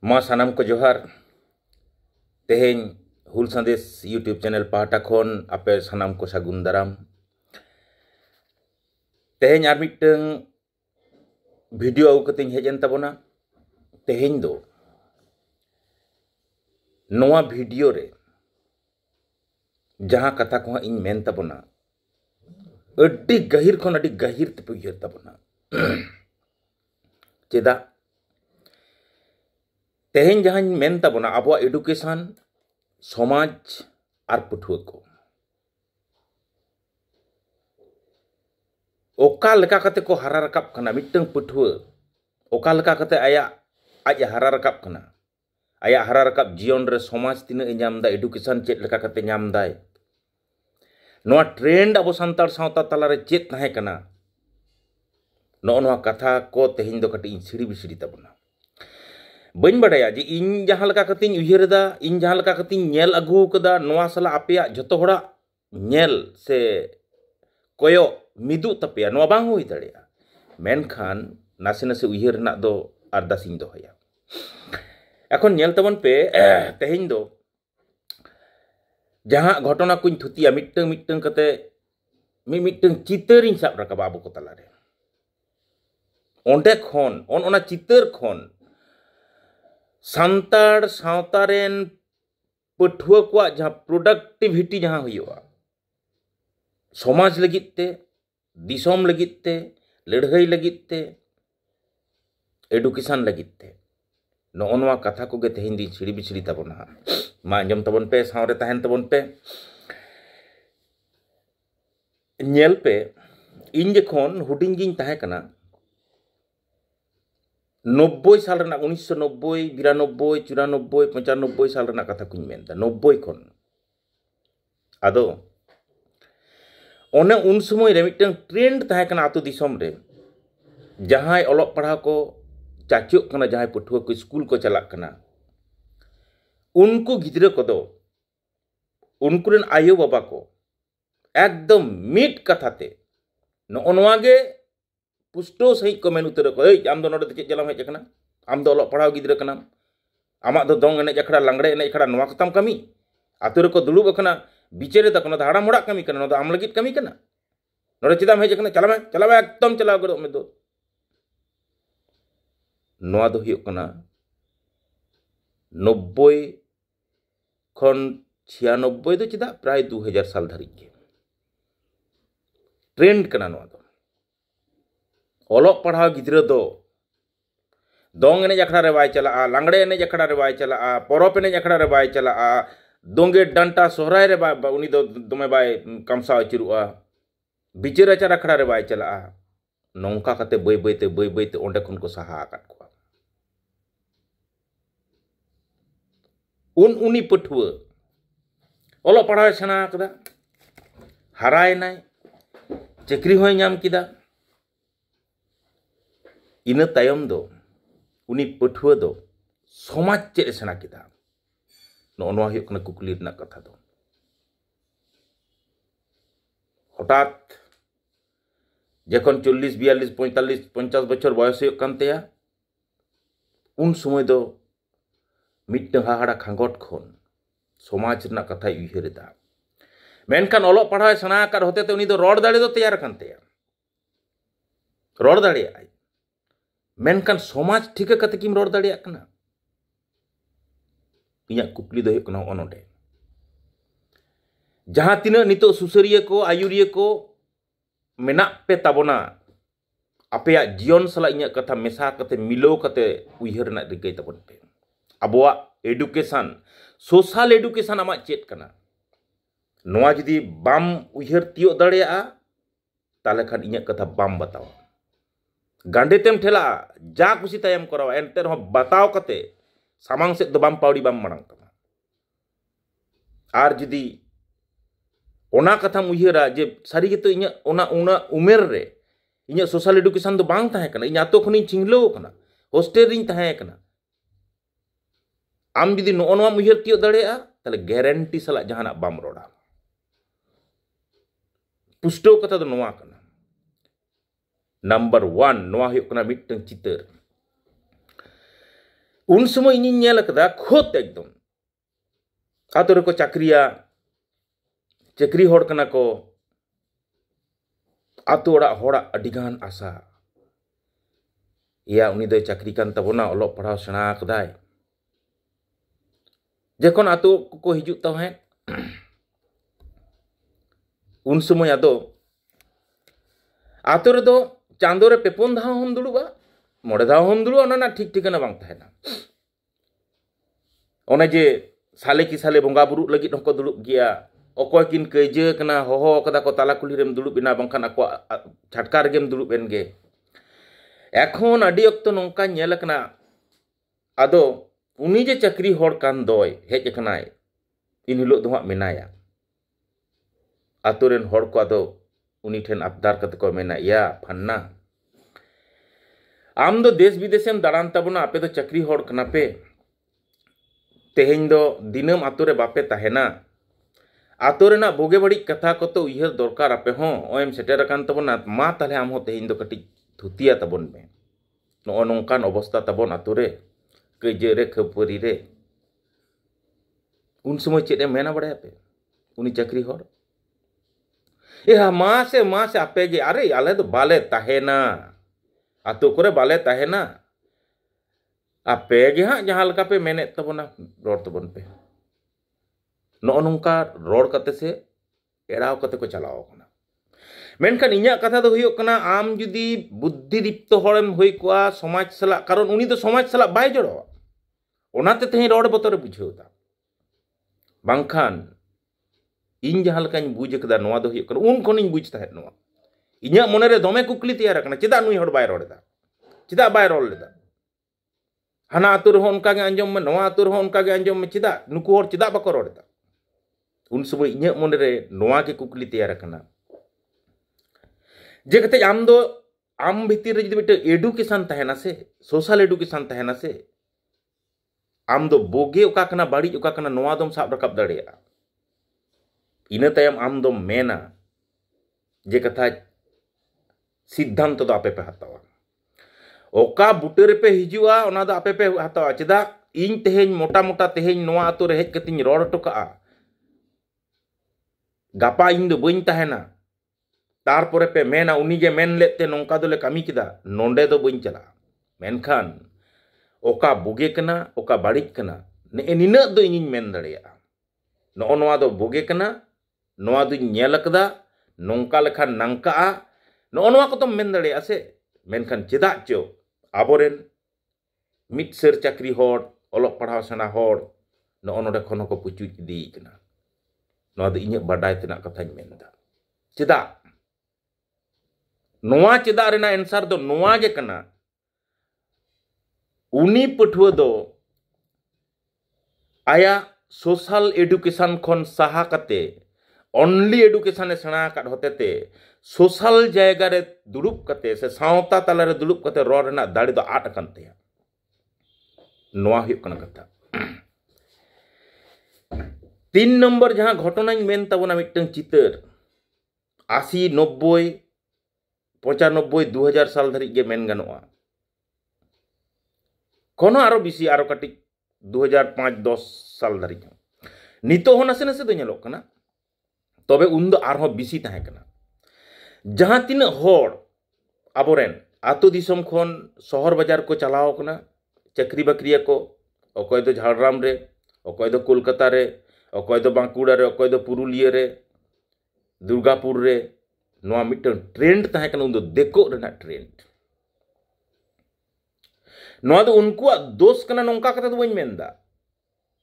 मा सानाम को जोहार तेहें हुल संदेश यूट्यूब चैनल पाहटा खन आपे सानाम को सागुन दाराम तेहें आर मिटeng वीडियो आगु कतें हेजन तबना तेहें दो नोआ वीडियो रे जहां कथा को इन मेन तबना अड्डी गहिर खन अड्डी गहिर ते उयहर तबना चेदा तेहें जहां मेन तबना आबो एडुकेशन समाज और पठुआ को ओका लेका कते को हारा रकाब कना मिटeng पठुआ ओका लेका कते आया आज हारा रकाब कना आया हारा रकाब जीवन रे समाज तिना इनाम दा एडुकेशन चेत लेका कते नाम दाय नोआ ट्रेंड अब संतार सावता तला रे चेत ताहे कना नोआ कथा को तेहें दो कटे सिड़ी बिसिड़ी तबना बन बड़ाया जे इन जहां लका कतिन उयहरदा इन जहां लका कतिन नेल अगु कदा नोआ सला आपेया जतो होड़ा नेल से कोयो मिदु तपेया नोआ बांग हुई दड़ेया मेनखान नासे नासे उयहर ना दो अरदासिन दो होया एखन नेल तबन पे तेहें दो जहां घटना कुछ थुतिया मिटeng मिटeng कते मिटeng चितरिन साब रकाबा आबो को तलारे ओंडे खन ओना चितर खन संतार सावतारेन पठुआ को जहां प्रोडक्टिविटी जहां हुआ समाज लगित ते दिसोम लगित ते लड़ाई लगित ते एडुकेशन लगित ते नोआ कथा को गे तेहें दी छिड़ी बिछड़ी तबना मा अंजम तबन पे सावरे तहन तबन पे नेल पे इन जखन हुडिंग गिन ताहे कना 90 साल रना 1990 92 94 95 साल रना कथा कुछ मेनदा 90 खन आदो ओने उन समय रे मिटeng ट्रेंड ताहे कना आतु दिसोम रे जहां ओलग पढ़ा को चाचो कना जहां पठुआ को स्कूल को चला कना उनको गिद्रे को दो उनकुरेन आयो बाबा को एकदम मिट कथाते नोआ गे पुष्टो सही को मेन उतर को ए आम दो नोडे चे जलाम हेज कना आम दो ओलग पढ़ाव गिद्रे कना आमा दो दोंग एने जखड़ा लांगड़े एने जखड़ा नोआ कतम कमी आतु रे को दुलुब कना बिचेरे तक न हाड़ा मोड़ा कमी कना न आम लगित कमी कना नोडे चिदाम हेज कना चलावे एकदम चलाव गदो में दो नोआ दो हुयो कना 90 खन 96 दो चिदा प्राय 2000 साल धरी के ट्रेंड कना नोआ दो ओलग पढ़ाव गिद्रे दो दोंग एने जखड़ा रे बाय चला लांगड़े एने जखड़ा रे बाय चला परब एने जखड़ा रे बाय चला दोंगे डंटा सोहराय रे बाय उनी दो दमे बाय कमसा अचिरुआ बिचेर आचार अखड़ा रे बाय चला नौका कते बय बयते ओंडे खन को सहा आकात को उनी पठुआ ओलग पढ़ाव सेना कदा हाराय नाय चक्री होय नाम किदा इना तायम दो उनी पठुआ दो समाज चेद सेना किदा नोआ हुयो कना कुकली रना कथा दो हठात जखन 40 42 45 50 बछर बयस हुयो कान तया उन समय दो मिटeng हाहाड़ा खांगट खन समाज रना कथा उयहरदा मेनखान ओलग पढ़ाव सेना आकार होते ते उनी दो रोड दाड़े दो तैयार कान तया रोड दाड़े आय मेनखान समाज ठिका कते किम रोड दाड़े कना इया कुकली दो हुयो कना ओनोडे जहां तिना नितो सुसरिया को आयुरिया को मेना पे ताबोना आपेया जीवन सला इया कथा मेसा कते मिलो कते उयहर ना रिकay ताबोन पे अबोआ एडुकेशन सोशल एडुकेशन आमा चेत कना नोआ जदी बाम उयहर तियो दाड़ेया ताले खान इया कथा बाम बतावा गांडे तेम ठेला जा खुशी तायम करावा एंते रह बताव कते सामांग से दो बाम पावड़ी बाम मड़ांग कना आर जदी ओना कथा उयहरा जे सारी गे तो इया ओना उमेर रे इया सोशल एडुकेशन दो बांग ताहे कना इया आतो खनि चिंगलो कना हॉस्टेल रिन ताहे कना आम जदी नोआ उयहर तियो दाड़ेया ताले गारंटी सला जहाना बाम रोड़ा पुष्टो कथा दो नोआ कना नंबर 1 नोआ हुयो कना मिटeng चितर उन समय इन नेल कदा खोत एकदम आतो रे को चक्री होड़ कना को आतो ओड़ा होड़ा अडिगान आशा या उनी दो चक्री कान तबोना ओलो पढ़ाव सेना कदाय जखन आतो को हिजुत ताव हैं उन समय आदो आतो रे दो चांदो रे पेपुन धाव हम दुड़ुबा मोड़े धाव हम दुड़ुबा ओना ना ठीक ठिकाना बांग तहेना ओने जे साले की साले बोंगा बुरु लगी हको दुड़ुब गिया अकोय किन कइजे कना होहो कदा को ताला कुली रेम दुड़ुब बिना बंखान अको छटका रेगेम दुड़ुब बेन गे एखोन अडी अक्तो नोंका नेल कना आदो उनी जे चक्री होड़ कान दोय हेज कनाय इन हिलो दो हां मेनाया आतो रेन होड़ को आदो उनी ठेन अबदार कते को मेना या फन्ना आम दो देश विदेशेम दाड़ान ताबोना आपे दो चक्री होड़ कना पे तेहेन दो दिनम आतो रे बापे ताहेना आतो रेना बोगे बड़ी कथा को तो उयहर दरकार आपे हों ओएम सेटेर कान ताबोना मा ताले आम हो तेहेन दो कटी थुतिया ताबोन में नो नोंकान अवस्था ताबोन आतो रे कइजे रे खपरी रे उन समय चेदे मेना बड़े पे उनी चक्री होड़ ए मासे आपे गे अरे आले दो बाले ताहेना आतो करे बाले ताहेना आपे गे हां जहां लका पे मेने तबोना रोड तबोन पे नो नोंका रोड कते से एड़ाव कते को चलाओ कना मेनखान इन्या कथा दो हुयो कना आम जुदी बुद्धि दीप्त होड़ेम हुई कोआ समाज सला कारण उनी दो समाज सला बाय जड़ो ओनाते तेही रोड बतोरे बुझेउता बांखान इन जहां लकाኝ बुझ कदा नोवा दो हुयो कना उन कोनिñ बुझ ताहे नोवा इन्या मोने रे दोमे कुकली तैयार कना चेदा नुई होड़ बाय रोड़दा चेदा बाय रोड़ लेदा हाना आतुर हो उनका गे अंजम में नोवा आतुर हो उनका गे अंजम में चेदा नुकु होड़ चेदा बाको रोड़दा उन समय इन्या मोने रे नोवा के कुकली तैयार कना जे कते आम दो आम भीतर रे जदि मिटे एडुकेशन तहेना से सोशल एडुकेशन तहेना से आम दो बोगे ओका कना बाड़ी ओका कना नोवा दम साब रकब दाड़ेया इना तायम आम दो मेना जे कथा सिद्धांत तो आपे पे हतावा ओका बुटे रे पे हिजुआ ओना दो आपे पे हतावा चेदा इन तेहेन मोटा मोटा तेहेन नोवा आतो रे हेज कतिन रोड़ टोका गापा इन दो बइन तहेना तारपरे पे मेना उनी जे मेन लेते नोंका दोले कामी किदा नोंडे दो बइन चला मेनखान ओका बुगे कना ओका बाड़िज कना ने निना दो इनिन मेन दड़ेया नो नोवा दो बुगे कना नोवा दो नेल कदा नोंका लेखा नंका नो नोवा को तो मेन दड़ेया से मेनखान चेदा चो आबोरेन मिट सेर चक्री होड़ ओलोक पढ़ाव सेना होड़ नो नोडे खनो को पुचु इदी कना नोवा दो इन्या बाडाय तेना कथाñ मेनदा चेदा नोवा चेदा रेना आंसर दो नोवा गे कना उनी पठुआ दो आया सोशल एडुकेशन खन साहा कते ओनली एडुकेशन सेना काट होतेते सोशल जायगा रे दुड़ुब कते से सावता तला रे दुड़ुब कते रोड रेना दाड़ी दो आट अकन ते नोवा हुयुग कना कथा 3 नंबर जहां घटनाñ मेन ताबोना मिटन चितर 80 90 95 2000 साल धरि गे मेन गानोआ कोनो आरो बिसी आरो कटी 2005 10 साल धरि नितो हो नसे नसे दो नेलो कना तबे उन दो आरो बिसी ताहे कना जहां तीन होड़ आबोरेन आतो दिसम खन शहर बाजार को चलाओ कना चक्री बकरिया को अकोय दो झाड़राम रे अकोय दो कोलकाता रे अकोय दो बांकुड़ा रे अकोय दो पुरुलिया रे दुर्गापुर रे नोआ मिटन ट्रेंड ताहे कना उन दो देखो रेना ट्रेंड नोआ दो उनको दोष कना नोंका कथा दो बइन मेनदा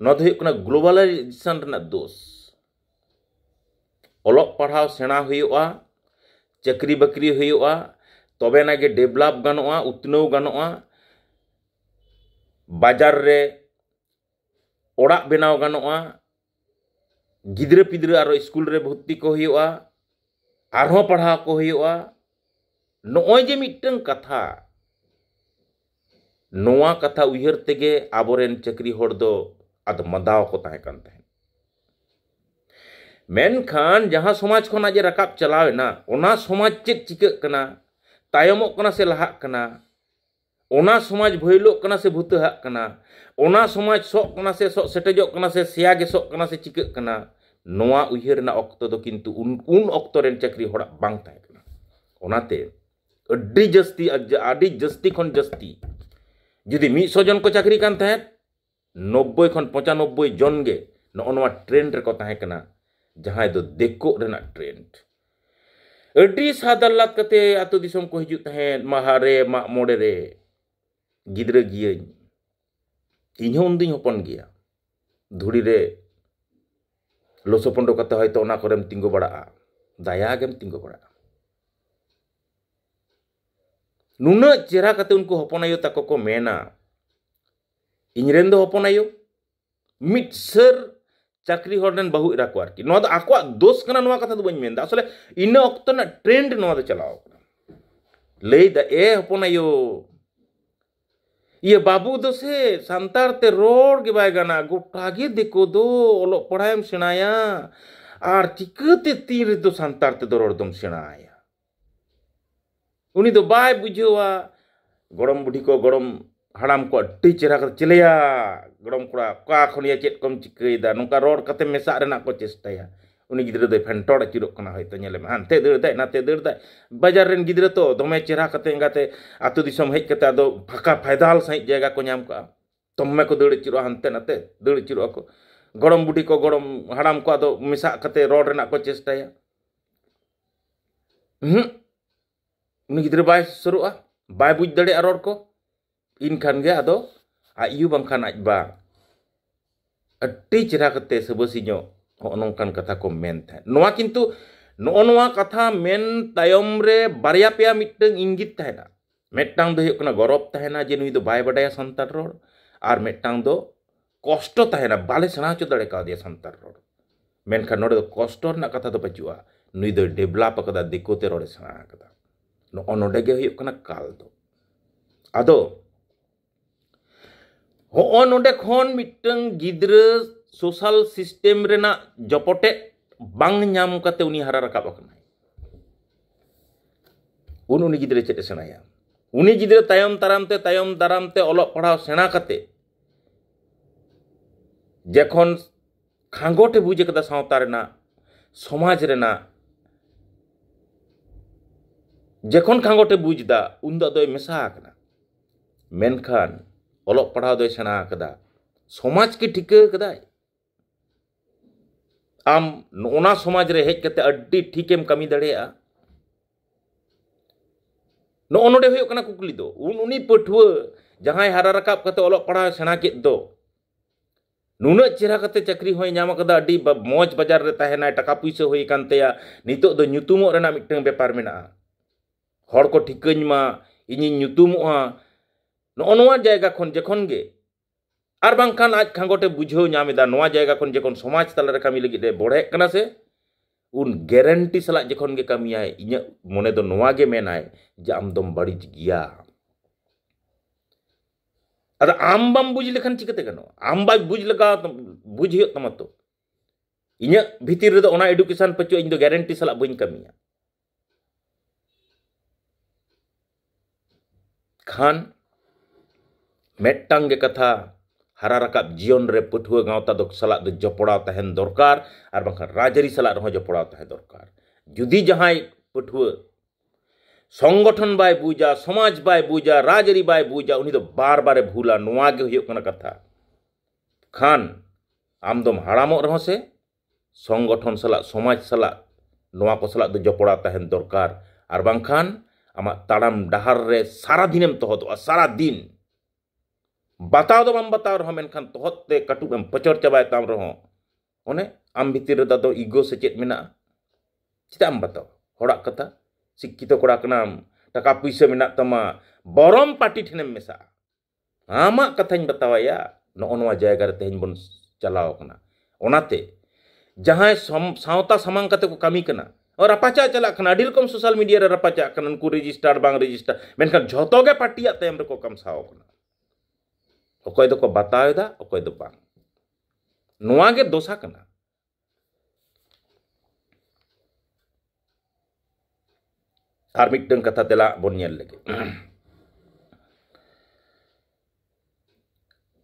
नोआ दो हुयुग कना ग्लोबलाइजेशन रेना दोष ओलोक पढ़ाव सेना हुयुआ चक्री बकरी हुयुआ तबे ना गे डेवलप गानोआ उतनौ गानोआ बाजार रे ओड़ा बेनाव गानोआ गिद्रे पिद्रे आरो स्कूल रे भर्ती को हुयुआ आरो पढ़ाव को हुयुआ नोय जे मिटन कथा नोआ कथा उयहर तेगे आबोरेन चक्री होड़ दो आद मदाव को ताहे कान ताहे मेनखान जहां समाज खन आज रकाब चलावेना ओना समाज चेक चिकाक कना तायमोक कना से लहाक कना ओना समाज भयलोग कना से भूतहाग कना, ओना समाज sok कना से sok सेटेजोग कना से सेया गे sok कना से चिकाग कना, नोआ उयहर ना ऑक्तो दो किंतु उन ऑक्तो रेन चक्री होड़ा बांग ताहे कना। ओनाते अड्डी जस्ती खन जस्ती जुदी 100 जन को चाकरी कान ताहे 90 खन 95 जन गे नोआ ट्रेंड रे को ताहे कना, जहां दो देखो रेना ट्रेंड अड्डी सादालात कते आतो दिसम को हिजुत ताहे महारे मा मोड़े रे गिद्रा गिया इन्हों उन्दी होपन गया धुड़ी रे लोसोपंडो कते होयतो ओना कोरेम तिंगो बड़ा दाया गेम तिंगो बड़ा नुना चेहरा कते उनको होपन आयो ताको को मेना इनरेन दो होपन आयो मिटसर चाकरी होरन बहु इरा को आरकी नोआ दो आको दोष कना नोआ कथा दो बन मेनदा असले इन ऑक्तो ना ट्रेंड नोआ दो चलाओ लई दा ए होपन आयो ये बाबू दो से संतार ते रोड के बाय गाना गोटागे देखो दो ओलो पढ़ाएम सेनाया आर चिकते तीर दो संतार ते दो रोड दम सेनाया उनी दो बाय बुझेवा गरम बुढ़ी को गरम हड़ाम को अड्डी चेहरा कर चलेया गरम कोड़ा का खनिया चेत कम चिकईदा नोका रोड कते मेसा रेना को चेष्टाया उनी गिद्रा दो फेंटोड़ चिरोक कना होयतो नेलेम हानते दड़दाय नाते दड़दाय बाजार रेन गिद्रा तो दमे चेहरा कते गाते आतु दिसम हेज कते आदो फाका फायदाल सही जायगा को नाम का तम्मे को दड़ चिरो हानते नाते दड़ चिरो को गरम बुढ़ी को गरम हड़ाम को आदो मेसा कते रोड रेना को चेष्टाया उनी गिद्रा बाय सरुआ बाय बुझ दड़े रोड को इनखान गे आदो आयु बंखान आजबा अड्डी चेहरा कते सबसिño नौकान कथा को मेन था नोआ किंतु नोआ कथा मेन तायम रे बारिया पेया मिटंग इंगित ताहेना मेटांग दो हुकना गौरव ताहेना जे नुई दो बाय बडाया संतार रोड आर मेटांग दो कष्ट ताहेना बाले सेना चो दड़े का दिया संतार रोड मेनखान नोडे दो कष्ट रना कथा दो पचुआ नुई दो डेवलप कदा दिकोते रोडे सेना कदा नो नोडे गे हुकना काल दो आदो हो नोडे खोन मिटंग गिद्रा सोशल सिस्टम रेना जपटे बांग नाम कते उनी हरा रकाब अकना उनी गिद्रे चेते सेनाया उनी गिद्रे तायम दाराम ते ओलो पढ़ाव सेना कते जेखन खांगोटे बुझे कदा सावता रेना समाज रेना जेखन खांगोटे बुझदा उन दो मेसा आकना मेनखान ओलो पढ़ाव दो सेना कदा समाज के ठिका कदाय आम ओना समाज रे हेज कते अड्डी ठीकेम कमी दड़ेया नो नोडे हुयो कना कुकली दो उनी पठुआ जहां हरा रकाब कते ओलो पढ़ा सेना के दो नुना चेहरा कते चक्री होय नाम कदा अड्डी मौज बाजार रे ताहेना टाका पुइसा होय कानतेया नितो दो ᱧᱩᱛᱩᱢᱚᱜ रेना मिटंग बेपार मेना हर को ठिकाñ मा इनि ᱧᱩᱛᱩᱢᱚᱜᱼᱟ नो नोआ जायगा खन जखन गे आर बांखान आज खांगोटे बुझाव नामेदा नोआ जायगा खन जखन समाज तला रे कमी लगी दे बढ़े कना से उन गारंटी सला जखन गे कमियाय इnya मने दो नोआ गे मेनाय जे आम दम बड़िज गिया अदा आम बम बुझ लेखन चिकते गनो आम बाय बुझ लगा बुझ हियो तम तो इnya भीतिर रे दो ओना एडुकेशन पचो इन दो गारंटी सला बइन कमिया खान मेटटांग गे कथा हरा रकाब जीवन रे पठुआ गावता दो सला दो जपड़ा तहन दरकार और बाखा राजरी सला रहो जपड़ा तहे दरकार जुदी जहां पठुआ संगठन बाय बुझा समाज बाय बुझा राजरी बाय बुझा उनी दो बार बारे भूला नोआ गे हुयो कना कथा खान आम दम हाड़ामो रहो से संगठन सला समाज सला नोआ को सला दो जपड़ा तहन दरकार और बांखान आमा ताड़ाम डहार रे सारा दिनेम तोहदो सारा दिन बताओ दो बताओ रहो मेनखान तोहते कटुब एम पचर चाबाय ताम रहो ओने आम भीतर दो इगो से चेत मेना चिता आम बताओ होड़ा कथा शिक्षित कोड़ा कनाम टाका पुइसा मेना तमा बरम पार्टी ठेनेम मेसा आमा कथाñ बतावाया नो नोआ जायगा रे तेहन बन चलाओ कना ओनाते जहां सावता समांग कते को कमी कना और रपाचा चला कना अडी रकम सोशल मीडिया रे रपाचा कना उनको रजिस्टर बांग रजिस्टर मेनखान झोतो गे पार्टिया तेम रे को कम साओ कना ओकोय दो को बतावेदा ओकोय दो बांग नोआ गे दोसा कना आर मिटन कथा तेला बन नेल लगे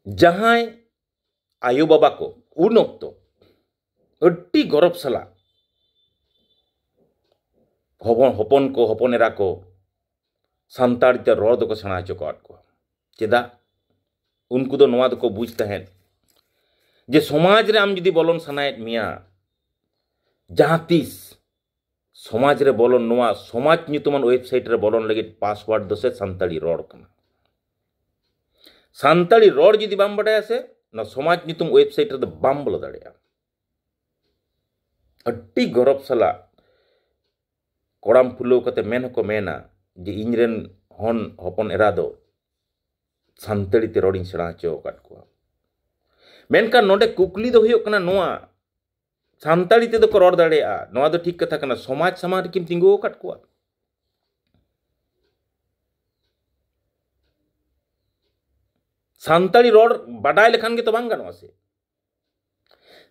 जहां आयो बाबा को उन ऑक्तो अड्डी गौरव सला हपन को हपन एरा को सानताड़ी ते रोड दो को सेना हचो को चेदा उनको दो नोआ दो को बुझ तहन जे समाज रे आम जुदी बोलन सनायत मिया जहां तीस समाज रे बोलन नोआ समाज नितुमान वेबसाइट रे बोलन लगे पासवर्ड दो से सानताड़ी रोड कना सानताड़ी रोड जुदी बाम बडाया से ना समाज नितुम वेबसाइट रे बाम बोलो दाड़िया अड्डी गौरव सला कोड़ाम फुलो कते मेन को मेना जे इनरेन हन हपन एरा दो सानताड़ी ते रोडिंग सेड़ा हचो काट को मेनका नोडे कुकली दो हुयो कना नोआ सानताड़ी ते दो को रोड दाड़िया नोआ दो ठीक कथा कना समाज समाज किम तिंगो काट को सानताड़ी रोड बडाय लेखान के तो बांग गानोआ से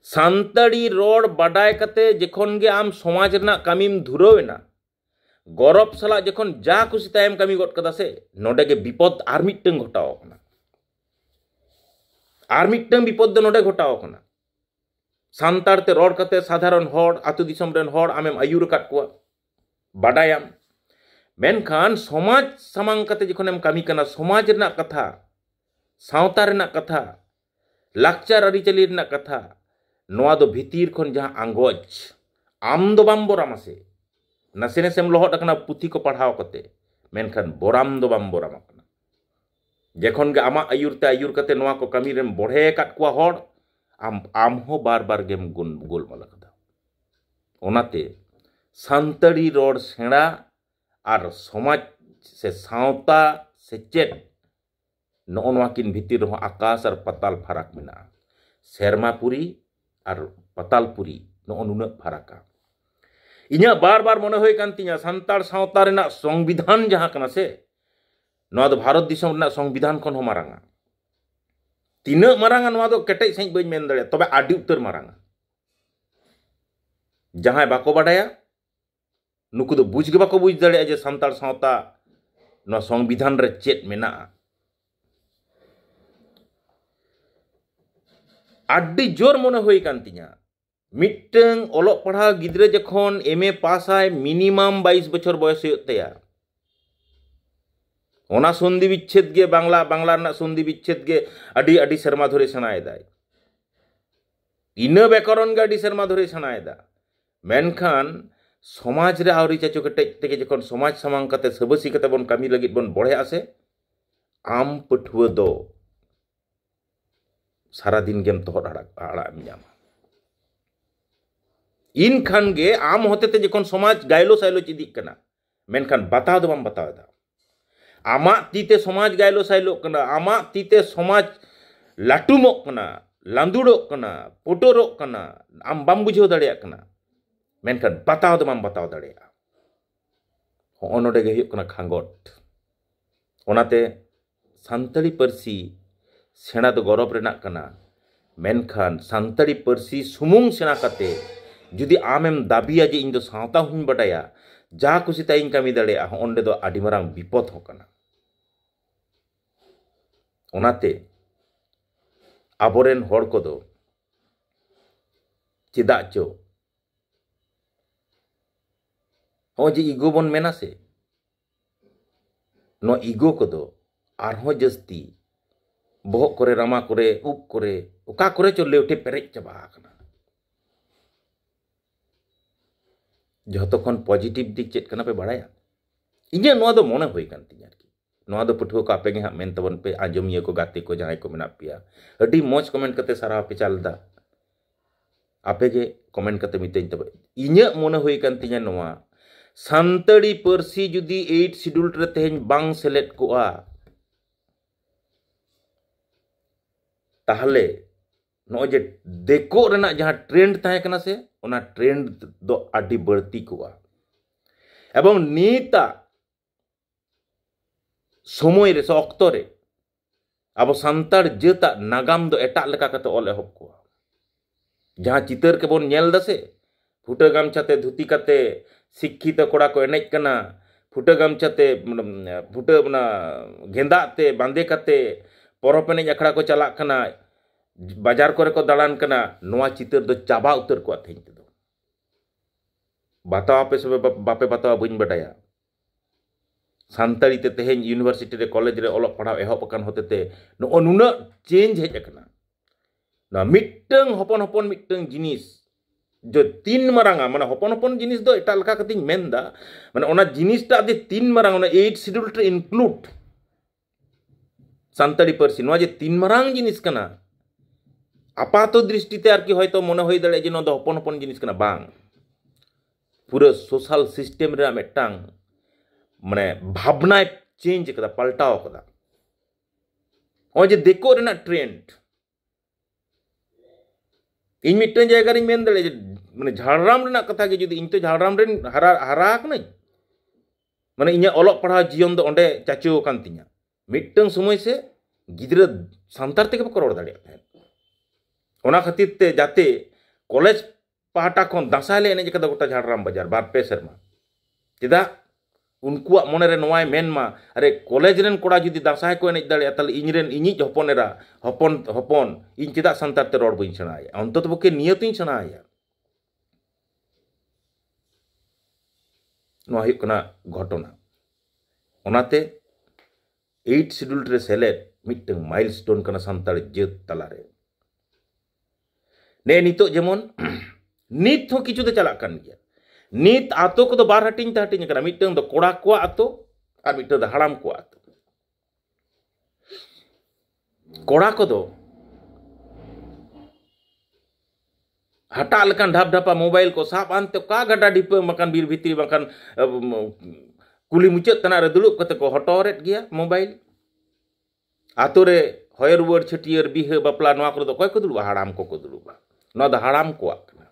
सानताड़ी रोड बडाय कते जखन गे आम समाज रना कामीम धुरवेना गौरव सला जखन जा खुशी तायम कामी गट कदा से नोडे गे विपद आर मिटटन घटाव कना आर मिटटन विपद दो नोडे घटाव कना सानताड़ ते रोड कते साधारण होड़ आतु दिसम रेन होड़ आमेम आयुर काट को बडायाम मेनखान समाज सामांग कते जखनेम कामी कना समाज रना कथा सावता रना कथा लाकचार अरिचली रना कथा नोआ दो भीतीर खन जहां आंगोज आम दो बाम बोरामा से नसे नसेम लोहट अकना पुथी को पढ़ाव कते मेनखान बोराम दो बाम बोराम अकना जखन गे आमा आयुरते आयुर कते नोआ को कमी रेम बढ़े काट को होड़ आम हो बार बार गेम गुन गोलमाल कदा ओनाते सानताड़ी रोड सेड़ा और समाज से सावता से चेत नोआ किन भीतर रहो आकाश और पताल फरक मेना सेरमापुरी और पतालपुरी नो नुना फरका इन्या बार बार मने होय कान तिया सानताड़ सावता रेना संविधान जहां कना से नोआ दो भारत दिसम रेना संविधान खन हो मारांगा तीना मारांगा नोआ दो केटे सही बई मेन दड़े तबे आडी उत्तर मारांगा जहां बाको बाडाया नुकु दो बुझ गे बाको बुझ दड़े जे सानताड़ सावता नो संविधान रे चेत मेना आड्डी जोर मने होई कान तिया मिट्टंग ओलोक पढ़ा गिद्रे जखन एमए पास आय मिनिमाम 22 बछर बयस हुयो तया ओना सन्धि विच्छेद गे बांग्ला बांग्ला रना सन्धि विच्छेद गे अडी अडी शर्मा धरे सेनायदाय इना व्याकरण गे अडी शर्मा धरे सेनायदा मेनखान समाज रे आवरी चाचो केटेज तेगे जखन समाज सामांग कते सबसी कते बन कामी लगित बन बढ़े आसे आम पठुआ दो सारा दिन गेम तो आड़ा मियामा इन खान गे आम होते ते जखन समाज गायलो साइलो चिदिक कना मेनखान बताव दो बाम बताव दा आमा तीते समाज गायलो साइलो कना आमा तीते समाज लाटुमोक कना लांदुड़ोक कना पोटोरोक कना आम बाम बुझो दाड़िया कना मेनखान बताव दो बाम बताव दाड़िया हो नोडे गे हुयो कना खांगोट ओनाते सानताड़ी पारसी सेना तो गौरव रेना कना मेनखान सानताड़ी पारसी सुमुंग सेना कते जुदी आमेम दाबिया जे इन दो सावता हुन बडाया जा खुशी ताइन कामी दाड़िया ओंडे दो आडी मारांग विपद हो कना ओनाते आबोरेन होड़ को दो चेदा चो हो जे इगो बन मेना से नो इगो को दो आरहो जस्ती बोहक करे रामा करे उप करे ओका करे चो लेवटे पेरेज चाबा आकना जहतो खन पॉजिटिव दिक चेत कना पे बड़ाया इन्या नोआ दो मोने होई कान तिया आरकी नोआ दो पठुआ को आपे गे हा मेन तबन पे आंजमिया को गाते को जहां को मेना पिया अडी मौज कमेंट कते सारा पे चलदा आपे गे कमेंट कते मितेन तबे इन्या मोने होई कान तिया नोआ सानताड़ी पारसी जुदी 8 शेड्यूल रे तेहन बांग सेलेक्ट कोआ ताहले नो जे देखो रेना जहां ट्रेंड ताहे कना से ओना ट्रेंड दो आडी बढ़ती कोआ एवं नीता समय रे ऑक्तो रे अब सानताड़ जेता नागाम दो एटा लेका कते ओल एहब कोआ जहां चितर के बोन नेल दसे फुटा गामछाते धुती कते शिक्षित कोड़ा को एनेज कना फुटा गामछाते फुटा बना गेंदा ते बांधे कते porop enej akhड़ा ko chalak kana, bajar kore ko dalan kana, noa chitar do chaba utar ko atheny tedo. Batawa ape sobe bape batawa bañ badaya. Santari te teheny university re college re olok padhaw ehop akan hotete no nuna change hej akana. Na mittang hopon mittang jinis jo tin maranga mana hopon jinis do eta leka katiny menda mana ona jinis ta de tin marang ona 8 schedule te include santari parsi noa je tin marang jinis kana. Apato dristite arki hoyto mone hoy dare je no do hopon jinis kana bang. Pura social system re metang mane bhabna change kada paltaw kada. O je deko rena trend इन मिट्टन जायगा रे main दले माने झाड़राम रेना कथा गे जुदी इन तो झाड़राम rain हरा कनई माने इnya olok पढ़ा जीवन दो ओंडे चाचो कान तिnya मिट्टन समय से गिदरा सांतार तेगे बको रोड दाड़िया तहन ओना खातिर ते जाते कॉलेज पाहटा खन दासाले एने जका गोटा झाड़राम बाजार बार पे शर्मा चेदा उनकुआ मने रे नोवाय मेन मा अरे कॉलेज रेन कोड़ा जुदी दासाय को एने दाड़िया ताले इनरेन इनिज हपनेरा हपन इन चेदा सांतार ते रोड बइन सनाया अंत तो बके नियतिन सनाया नो हुयुग कना घटना ओनाते 8 शेड्यूल रे सेलेद मिट्टन माइलस्टोन कना सांतार जेत तलारे ने नितो जेमन नित हो किछु ते चलाक कान गया नित आतो को बार हटिंग ते हटिंग कना मिट्टन दो कोड़ा को आतो और मिट्टन दो हाड़ाम को आतो कोड़ा को दो हटा लकान ढाप ढापा मोबाइल को साब आनते का गड्डा डिप मकान बीर भित्री मकान कुली मुचाद तना रे दुलुब कते को हटोरेट गया मोबाइल आतो रे होयर वर छटियर बिह बापला नवा को दो कोय को दुलुबा हाड़ाम को दुलुबा न द हाड़ाम को आकना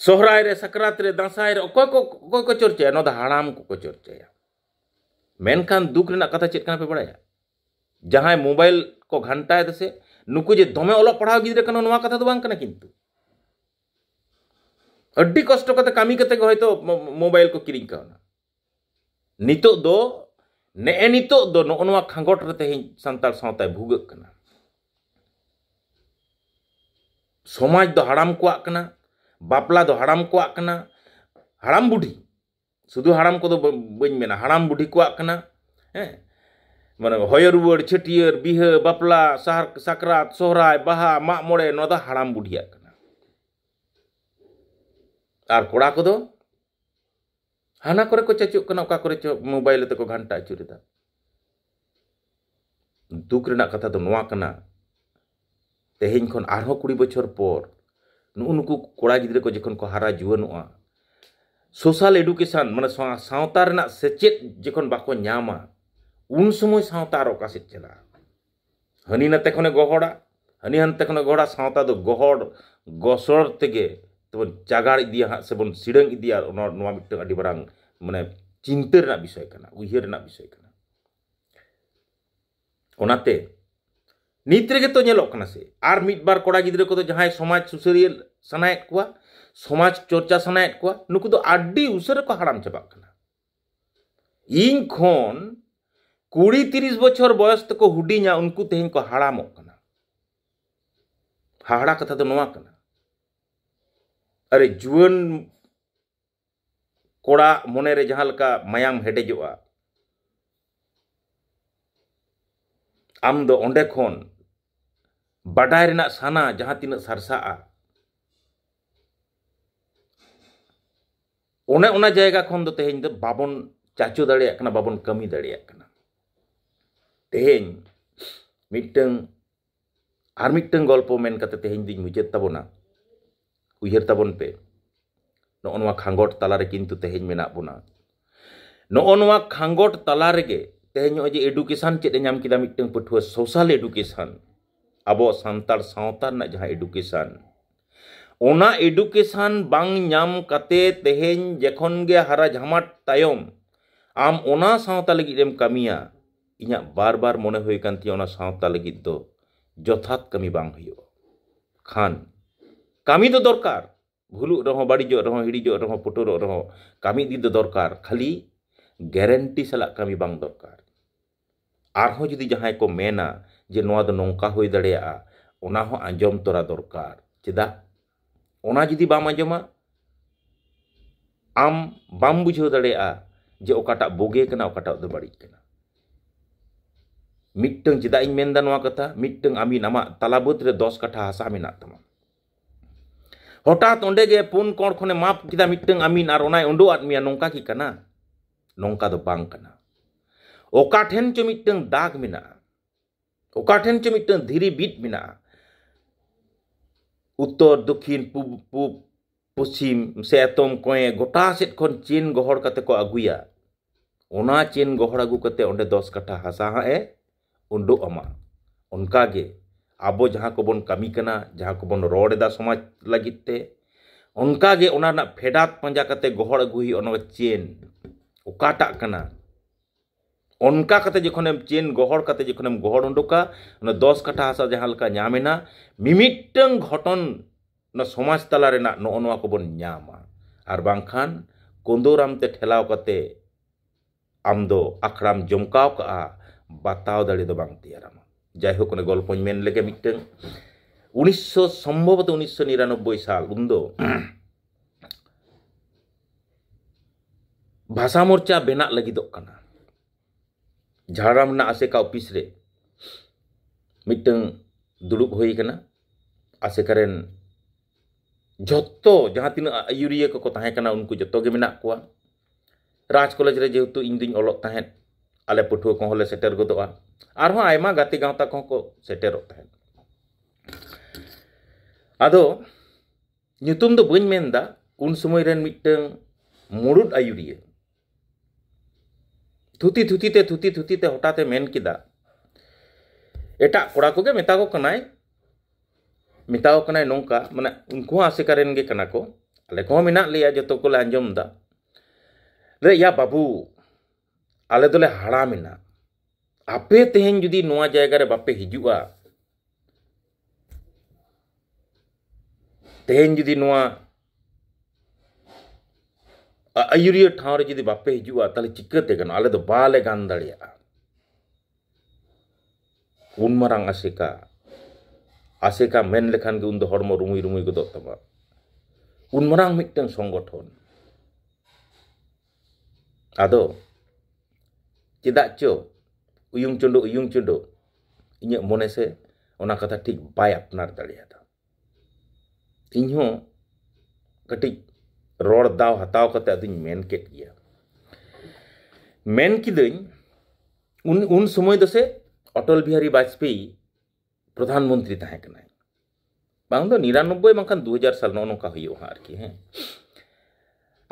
सोहराय रे सकरात रे दासाय रे कोय को चर्चा न द हाड़ाम को चर्चा मेनखान दुख रेना कथा चेत काना पे बड़ाया जहां मोबाइल को घंटाय दसे नुकु जे दमे ओलक पढ़ाव गिदरे कनो नवा कथा दो बांग कना किंतु अड्डी कष्ट कते कामी कते होयतो मोबाइल को किरिंग काना नितो दो ने नितो दो नोनवा खांगोट रे तेहिं संताल सावताय भुगक कना समाज दो हाड़ाम को आकना बापला दो हाड़ाम को आकना हाड़ाम बुढ़ी शुधु हाड़ाम को दो बइन मेना हाड़ाम बुढ़ी को आकना हैं माने होयर रुवर छटियर बिह बापला साकरात सोहराय बाहा माग मोड़े नो दा हाड़ाम बुढ़ी आकना आर कोड़ा को दो हाना करे को चाचुक कना ओका करे चो मोबाइल ते को घंटा अचुरेदा दुख रेना कथा दो नोवा कना तेहिं खन आरहो 20 बछर पर नुनुकु कोड़ा गिदरे को जखन को हारा जुवनुआ सोशल एडुकेशन माने सावता रेना सेचेत जखन बाको न्यामा उन समय सावता रोका से चला हनी नते खने गहड़ा हनी हनते खने गहड़ा सावता दो गहड़ गसर तेगे तो जागाड़ इदिया हा से बन सिडंग इदिया नोवा मिट्टन अडी बरांग माने चिंता रेना विषय कना उयहर रेना विषय कना ओनाते नित रेगे तो नेलोक कना से आर मिट बार कोड़ा गिदरे को तो जहां समाज सुसरिय सनायत कोआ समाज चर्चा सनायत कोआ नुकु तो आडी उसरे को हाड़ाम चबाक कना इन खन 20-30 बछर बयस तक हुडिया उनको तेहिं को हाड़ामोक कना हाड़ा कथा तो नोवा कना अरे जुवन कोड़ा मने रे जहां लका मायाम हेडेजोआ आम दो ओंडे खन बाडाय रेना साना जहां तिना सारसाआ ओना जायगा खन दो तेहिं दो बाबन चाचो दाड़िया कना बाबन कमी दाड़िया कना तेहें मिट्टन आर मिट्टन गल्प मेन कते तेहें दिन मुचाद ताबोना उयहर ताबोन पे नोनवा खांगोट तलारे किंतु तेहें मेना बोना नोनवा खांगोट तलारे गे तेहें जे एडुकेशन चेद नाम किदा मिट्टन पठुआ सोशल एडुकेशन अबो सांतार सावता ना जहां एडुकेशन ओना एडुकेशन बांग नाम कते तेहें जखन गे हारा झमाट तायम आम ओना सावता लगी एम कमिया इना बार बार मने हुई कांती ओना सावता लगी दो जथात कमी बांग हुयो खान कमी दो दरकार भूलु रहो बाड़ीजो रहो हिड़ीजो रहो पुटुरो रहो कमी दी दो दरकार खाली गारंटी सला कमी बांग दरकार arho judi jahai ko mena je noa do nongka hoi dareya ona ho anjom tora dorkar cheda ona judi bam anjoma am bam bujhau dareya je okatak boge kana okatak do barid kana mitteng cheda ing menda noa kata mitteng ami nama talabut re 10 katha hasa menak tama hotat onde ge pun kor khone map kita mitteng amin ar onai ondo at mia nongka ki kana nongka do bang kana oka then cho mitteng dag mena oka then cho mitteng dhiri bit mena uttor dokhin pub pusim se atom koe gota set kon chin gohor kate ko aguya ona chin gohor agu kate onde 10 katha hasa ha e ondo ama onka ge abo jaha ko bon kami kana jaha ko bon rod eda samaj lagit te onka ge ona na phedat panja kate gohor agu hi ono chin okata kana onka kate jekhonem chin gohor kate jekhonem gohor ondoka ona 10 katha hasa jaha leka nyamena mimitteng ghoton na somaj tala rena no onwa ko bon nyama ar bangkhan kondoram te thelaw kate amdo akhram jomkaw ka bataw dali do bang tiarama jai hok ne golpoñ men lege mitteng 1999 সাল undo भाषा मोर्चा बेना लगिदोग kana झाड़ाम ना आसेका office रे मिट्टeng दुड़ुब होई kana आसेकरेन joto jaha tina ayuriya ko tahe kana unku joto ge menak kuwa raj college re jehetu ing duñ olok tahet ale puthuwa ko hole seter godoa arho aima gati gawta ko seterok tahet ado nyutum do bañ menda un somoy ren mitteng murud ayuriya thuti te hotate men kida eta kora ko ge meta ko kanai nongka mana unku asekaren ge kana ko ale ko menak leya joto ko anjom da le ya babu ale dole haramina ape tehen judi noa jayga re bape hijua tehen judi noa ayuriya thaw re judi bape hijua tale chikate kana ale do bale gan dareya un marang aseka men lekhan ge undo hormo rumui godok tama un marang mitteng songgothon ado cedak cho uyung chondo inyak mone se ona kata tik bai apnar dareya inho katik rod daw hataw kate aduñ men ket giya men kidañ un somoy do se Atal Bihari Bajpayee प्रधानमंत्री ताहे कनाय बांग दो 99 बंखान 2000 साल no नोका हुयो आरकी हैं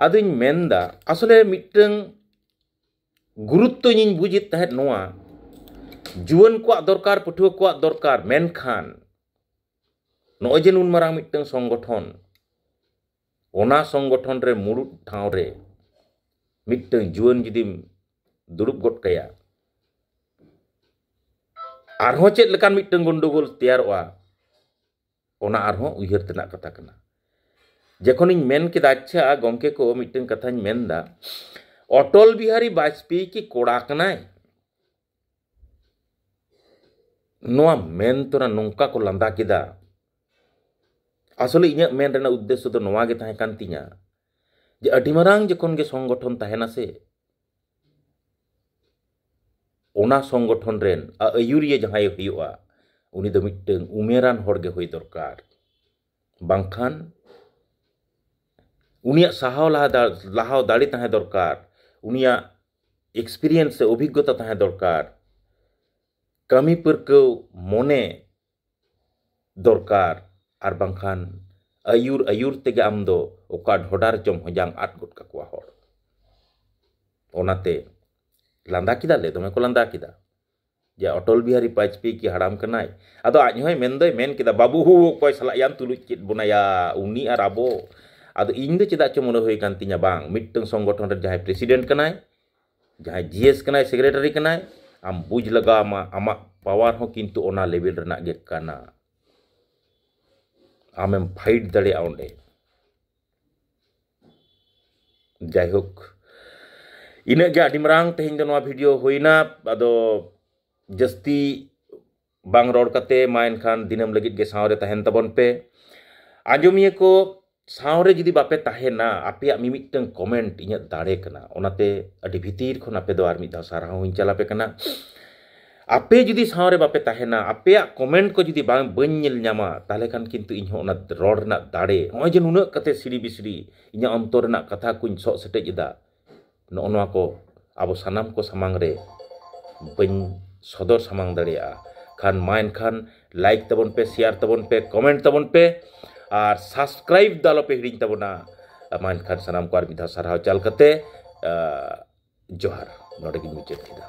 आदुñ मेनदा असले मिट्टeng गुरुत्व निñ बुजित ताहे नोआ जुवन को दरकार पठुआ को दरकार मेनखान नोय जे नुन मारांग मिट्टeng संगठन ओना संगठन रे मुरुट ठाव रे मिट्टeng जुवन जुदिम दुरुब गट कया arho chet lekan mitteng gondogol tiaroa ona arho uyhar tenak kata kana jekhoniñ men keda acha gomke ko mitteng kathañ menda Atal Bihari Bajpayee ki kora kanai noa men tora nongka ko landa keda asole iñak men rena uddesho do noa ge tahe kan tiña je adi marang jekhon ge songgothon tahena se ona songgothon ren ayuriya jahay huyua uni do mitteng umeran horge hoi dorkar bangkhan unia sahaw lahaw dali tahe dorkar unia experience se obhiggota tahe dorkar kami perkau mone dorkar ar bangkhan ayur tege amdo oka dhodar jom hojang at got kakwa hor onate landa kida le dome ko landa kida ja Atal Bihari Bajpayee ki haram kanai ado aj hoy mendoy men kida babu hu koy salak yan tuluj kit bunaya uni ar abo ado iñ do cedak cho mono hoy kan tinya bang mitteng songgothon re jahay president kanai jahay GS kanai secretary kanai am buj laga ma amak power ho kintu ona level renak ge kana amem fight dale onde jai hok ina ge adi marang tehing do noa video hoina ado jasti bang rod kate main khan dinam lagit ge sawre tahen tabon pe anjomiye ko sawre judi bape tahena apeyak mimikteng comment inya dare kana onate adi bhitir khon ape do ar mid sarau in chalape kana ape judi sawre bape tahena apeyak comment ko judi bang banyel nyama tale kan kintu inho ona rod na dare hoy je nunak kate siri bisri inya ontor na katha kuñ sok sete jeda no onwa ko abo sanam ko samang re bany sodor samang daria khan main khan like tabon pe share tabon pe comment tabon pe R subscribe দালপে হিড়িং তাবনা মান খান সানাম কো আর মিধা সারহাও চাল কতে জোহার নডে গিন মুচেত থিদা।